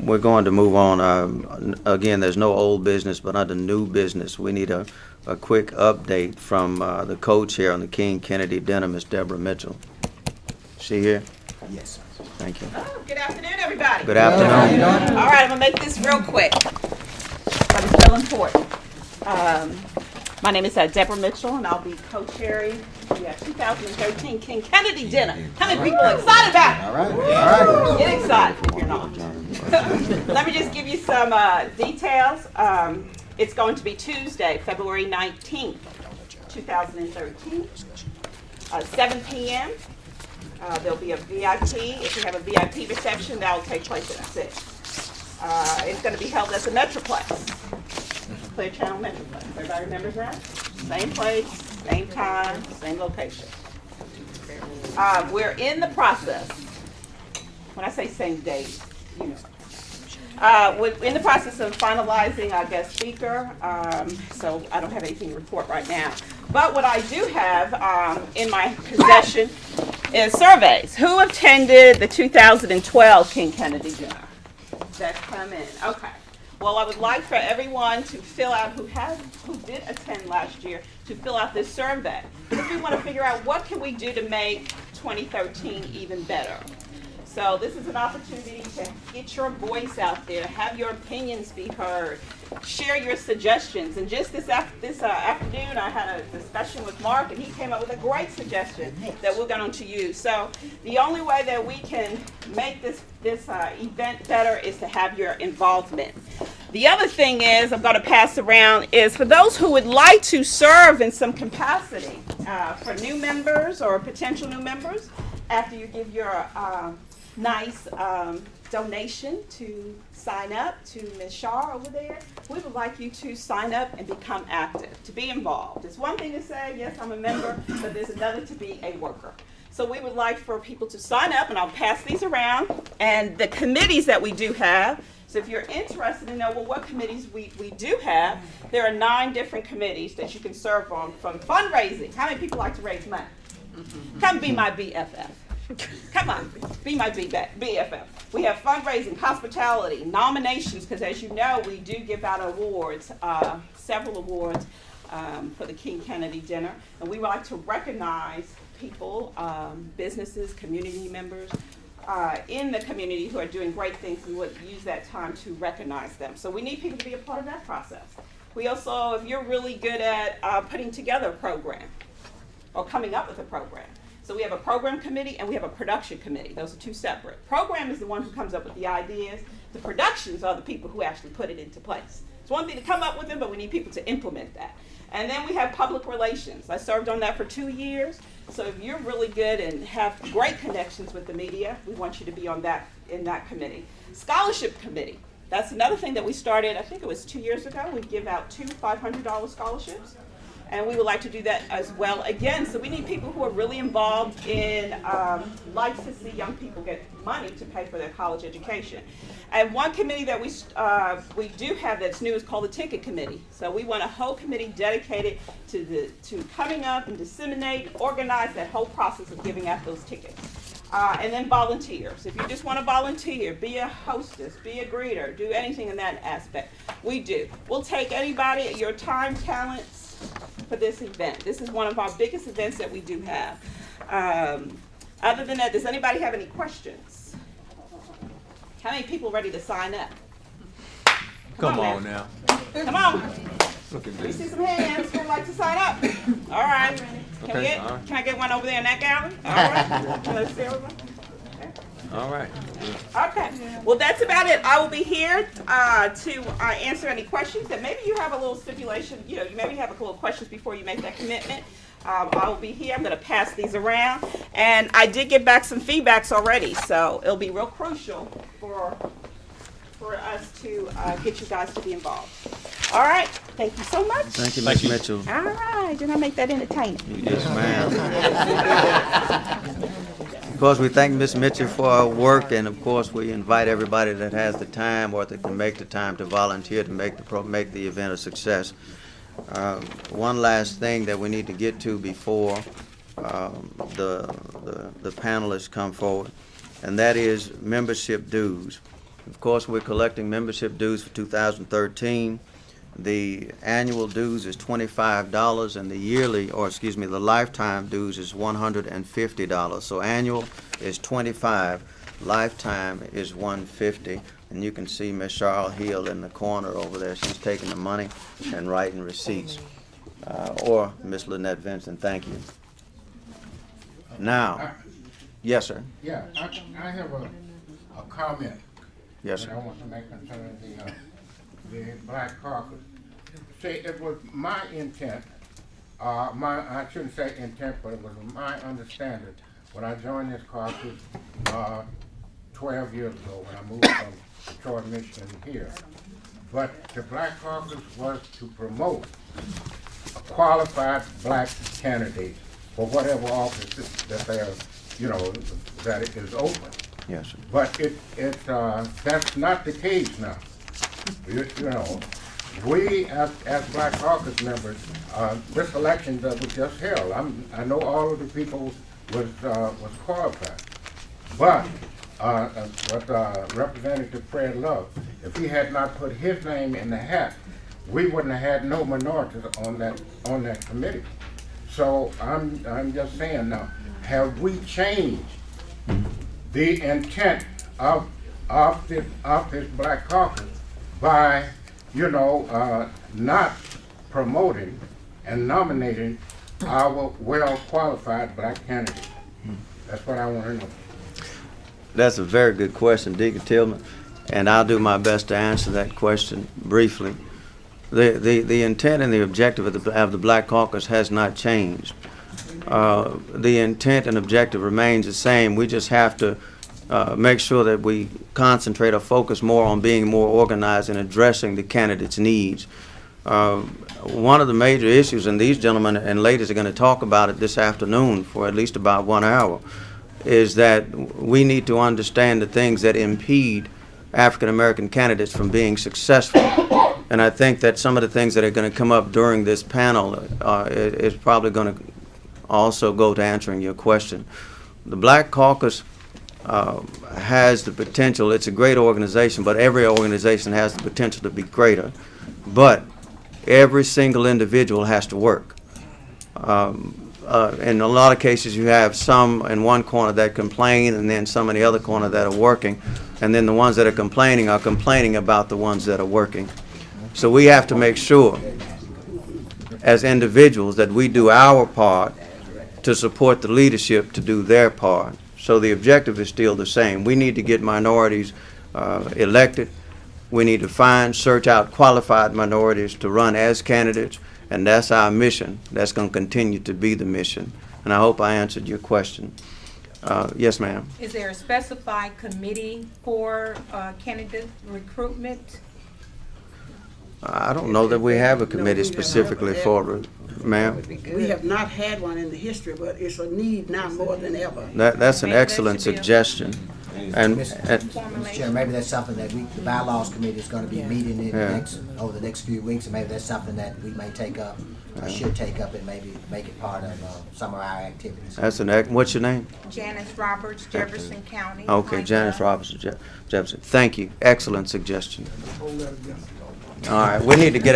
We're going to move on. Again, there's no old business, but under new business, we need a quick update from the co-chair on the King Kennedy Dinner, Ms. Deborah Mitchell. She here? Yes, sir. Thank you. Oh, good afternoon, everybody. Good afternoon. All right, I'm gonna make this real quick, but it's still important. My name is Deborah Mitchell, and I'll be co-chairing the 2013 King Kennedy Dinner. How many people are excited about it? All right. Get excited if you're not. Let me just give you some details. It's going to be Tuesday, February 19th, 2013, 7 p.m. There'll be a VIP. If you have a VIP reception, that will take place at 6. It's going to be held at the Metroplex, Clear Channel Metroplex. Everybody remembers that? Same place, same time, same location. We're in the process. When I say same date, you know. We're in the process of finalizing our guest speaker, so I don't have anything to report right now. But what I do have in my possession is surveys. Who attended the 2012 King Kennedy Dinner? That come in. Okay. Well, I would like for everyone to fill out, who did attend last year, to fill out this survey. Because we want to figure out what can we do to make 2013 even better. So this is an opportunity to get your voice out there, have your opinions be heard, share your suggestions. And just this afternoon, I had a discussion with Mark, and he came up with a great suggestion that we're going to use. So the only way that we can make this event better is to have your involvement. The other thing is, I'm going to pass around, is for those who would like to serve in some capacity, for new members or potential new members, after you give your nice donation to sign up to Ms. Shar over there, we would like you to sign up and become active, to be involved. It's one thing to say, yes, I'm a member, but there's another to be a worker. So we would like for people to sign up, and I'll pass these around, and the committees that we do have. So if you're interested to know, well, what committees we do have, there are 9 different committees that you can serve on, from fundraising. How many people like to raise money? Come be my BFF. Come on, be my BFF. We have fundraising, hospitality, nominations, because as you know, we do give out awards, several awards for the King Kennedy Dinner. And we would like to recognize people, businesses, community members in the community who are doing great things. We would use that time to recognize them. So we need people to be a part of that process. We also, if you're really good at putting together a program or coming up with a program, so we have a program committee and we have a production committee. Those are 2 separate. Program is the one who comes up with the ideas. The productions are the people who actually put it into place. It's one thing to come up with them, but we need people to implement that. And then we have public relations. I served on that for 2 years. So if you're really good and have great connections with the media, we want you to be on that, in that committee. Scholarship committee. That's another thing that we started, I think it was 2 years ago. We give out 2 $500 scholarships. And we would like to do that as well again. So we need people who are really involved in, like to see young people get money to pay for their college education. And one committee that we do have that's new is called the ticket committee. So we want a whole committee dedicated to coming up and disseminate, organize that whole process of giving out those tickets. And then volunteers. If you just want to volunteer, be a hostess, be a greeter, do anything in that aspect, we do. We'll take anybody, your time, talents, for this event. This is one of our biggest events that we do have. Other than that, does anybody have any questions? How many people ready to sign up? Come on now. Come on. Look at We this. see some hands who would like to sign up. All right. Okay, all right. Can I get one over there in that gallery? All right. Let's see everyone. All right. Okay, well, that's about it. I will be here to answer any questions, and maybe you have a little stipulation, you maybe have a couple of questions before you make that commitment. I will be here. I'm going to pass these around, and I did get back some feedbacks already, so it'll be real crucial for us to get you guys to be involved. All right, thank you so much. Thank you, Ms. Mitchell. All right, did I make that entertaining? Yes, ma'am. Of course, we thank Ms. Mitchell for her work, and of course, we invite everybody that has the time or that can make the time to volunteer to make the event a success. One last thing that we need to get to before the panelists come forward, and that is membership dues. Of course, we're collecting membership dues for 2013. The annual dues is $25, and the yearly, or excuse me, the lifetime dues is $150. So annual is $25, lifetime is $150. And you can see Miss Charles Hill in the corner over there. She's taking the money and writing receipts. Or Miss Lynette Vincent, thank you. Now, yes, sir. Yeah, I have a comment. Yes, that sir. I want to make concerning the Black Caucus. See, it was my intent, I shouldn't say intent, but it was my understanding when I joined this caucus 12 years ago when I moved from Detroit, Michigan here. But the Black Caucus was to promote a qualified black candidate for whatever office that they're, that it is open. Yes, sir. But that's not the case now. We as Black Caucus members, this election that was just held, I know all of the people was qualified. But Representative Fred Love, if he had not put his name in the hat, we wouldn't have had no minorities on that committee. So I'm just saying now, have we changed the intent of this Black Caucus by not promoting and nominating our well-qualified black candidate? That's what I want to know. That's a very good question, Deacon Tillman, and I'll do my best to answer that question briefly. The intent and the objective of the Black Caucus has not changed. The intent and objective remains the same. We just have to make sure that we concentrate or focus more on being more organized and addressing the candidates' needs. One of the major issues, and these gentlemen and ladies are going to talk about it this afternoon for at least about 1 hour, is that we need to understand the things that impede African American candidates from being successful. And I think that some of the things that are going to come up during this panel is probably going to also go to answering your question. The Black Caucus has the potential. It's a great organization, but every organization has the potential to be greater. But every single individual has to work. In a lot of cases, you have some in one corner that complain, and then some in the other corner that are working, and then the ones that are complaining about the ones that are working. So we have to make sure, as individuals, that we do our part to support the leadership to do their part. So the objective is still the same. We need to get minorities elected. We need to search out qualified minorities to run as candidates, and that's our mission. That's going to continue to be the mission. And I hope I answered your question. Yes, ma'am. Is there a specified committee for candidate recruitment? I don't know that we have a committee specifically for it, ma'am. We have not had one in the history, but it's a need now more than ever. That's an Maybe that excellent should be a- suggestion. And Mr. Chairman, maybe that's something that the bylaws committee is gonna be meeting in Yeah. over the next few weeks, and maybe that's something that we may take up, or should take up, and maybe make it part of some of our activities. what's your name? Janice Roberts, Jefferson County. Okay, Janice Robertson, Jefferson. Thank you. Excellent suggestion. All right, we need to get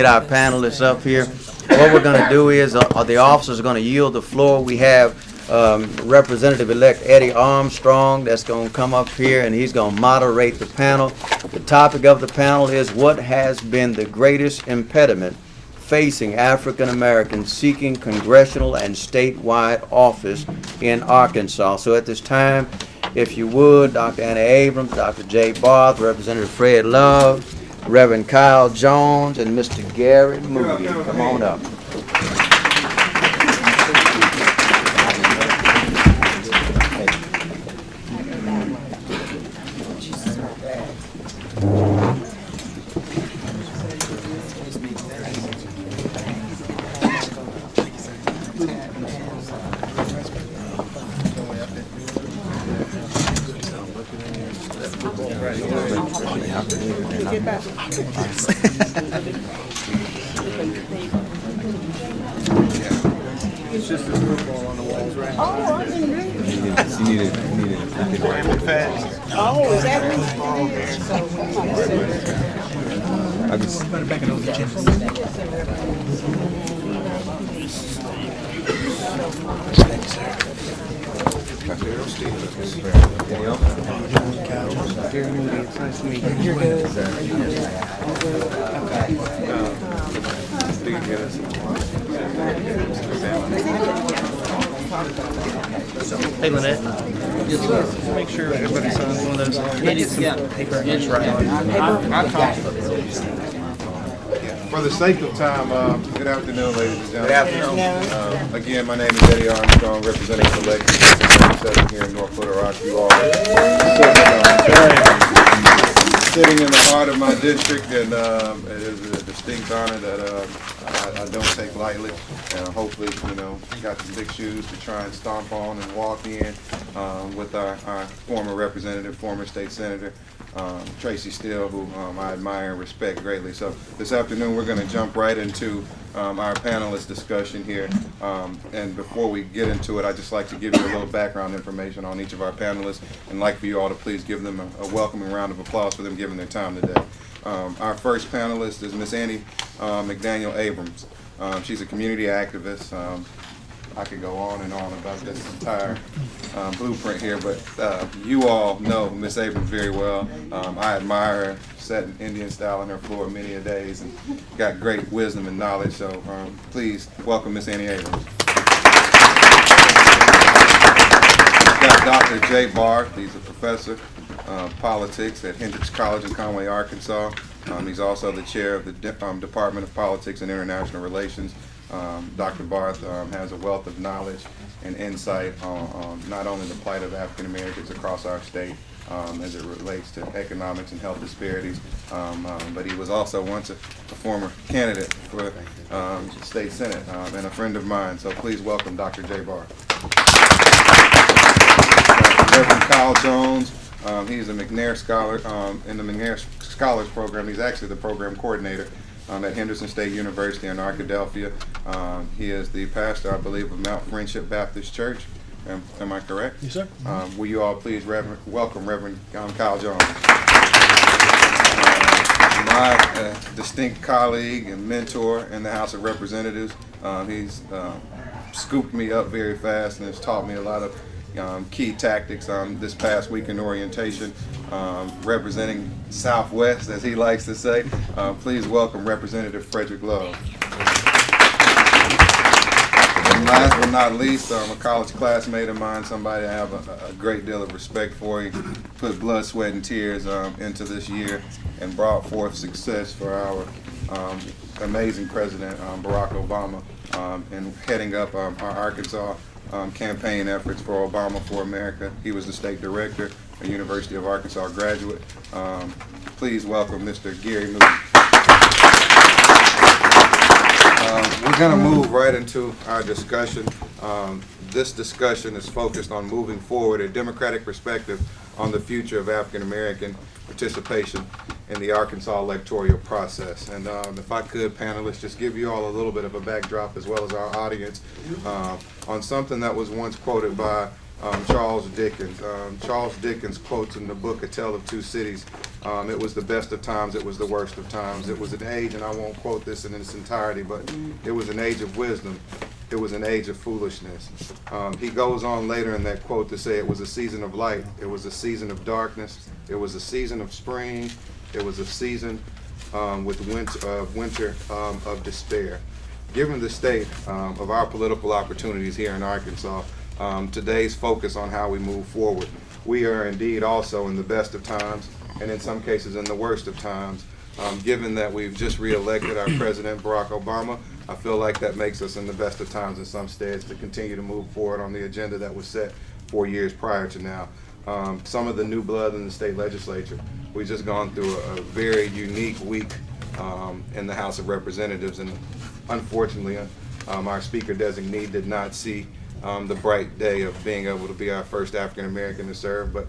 our panelists up here. What we're going to do is, the officers are going to yield the floor. We have Representative-elect Eddie Armstrong that's going to come up here, and he's going to moderate the panel. The topic of the panel is what has been the greatest impediment facing African Americans seeking congressional and statewide office in Arkansas. So at this time, if you would, Dr. Anna Abrams, Dr. Jay Barth, Representative Fred Love, Reverend Kyle Jones, and Mr. Gary Moody. Come on up. It's just this football on the walls, right? Oh, I didn't know. You need it fast. Oh, is that what I just Hey, Lynette. Yes, sir. Make sure everybody signs one of those. I need some paper. That's For the sake of time, good afternoon, ladies and gentlemen. Good afternoon. Again, my name is Eddie Armstrong, representing the legislature here in North Little Rock. You all sitting in the heart of my district, and it is a distinct honor that I don't take lightly. And hopefully, got some big shoes to try and stomp on and walk in with our former representative, former state senator, Tracy Steele, who I admire and respect greatly. So this afternoon we're going to jump right into our panelist discussion here. And before we get into it, I'd just like to give you a little background information on each of our panelists, and like for you all to please give them a welcoming round of applause for them giving their time today. Our first panelist is Miss Annie McDaniel Abrams. She's a community activist. I could go on and on about this entire blueprint here, but you all know Miss Abrams very well. I admire her, sat in Indian style on her floor many a days, and got great wisdom and knowledge. So please welcome Miss Annie Abrams. We've got Dr. Jay Barth. He's a professor of politics at Hendrix College in Conway, Arkansas. He's also the chair of the Department of Politics and International Relations. Dr. Barth has a wealth of knowledge and insight on not only the plight of African Americans across our state as it relates to economics and health disparities, but he was also once a former candidate for state senate and a friend of mine. So please welcome Dr. Jay Barth. Reverend Kyle Jones. He's a McNair Scholar in the McNair Scholars Program. He's actually the program coordinator at Henderson State University in Arkadelphia. He is the pastor, I believe, of Mount Friendship Baptist Church. Am I correct? Yes, sir. Will you all please welcome Reverend Kyle Jones. My distinct colleague and mentor in the House of Representatives. He's scooped me up very fast and has taught me a lot of key tactics this past week in orientation, representing Southwest, as he likes to say. Please welcome Representative Frederick Love. And last but not least, a college classmate of mine, somebody I have a great deal of respect for. He put blood, sweat, and tears into this year and brought forth success for our amazing President, Barack Obama, in heading up our Arkansas campaign efforts for Obama for America. He was the state director, a University of Arkansas graduate. Please welcome Mr. Gary Moody. We're going to move right into our discussion. This discussion is focused on moving forward a democratic perspective on the future of African American participation in the Arkansas electoral process. And if I could, panelists, just give you all a little bit of a backdrop, as well as our audience, on something that was once quoted by Charles Dickens. Charles Dickens quotes in the book A Tale of Two Cities, it was the best of times, it was the worst of times. It was an age, and I won't quote this in its entirety, but it was an age of wisdom. It was an age of foolishness. He goes on later in that quote to say it was a season of light, it was a season of darkness, it was a season of spring, it was a season with winter of despair. Given the state of our political opportunities here in Arkansas, today's focus on how we move forward, we are indeed also in the best of times, and in some cases in the worst of times. Given that we've just re-elected our President, Barack Obama, I feel like that makes us in the best of times in some states to continue to move forward on the agenda that was set 4 years prior to now. Some of the new blood in the state legislature, we've just gone through a very unique week in the House of Representatives, and unfortunately our Speaker designee did not see the bright day of being able to be our first African American to serve, but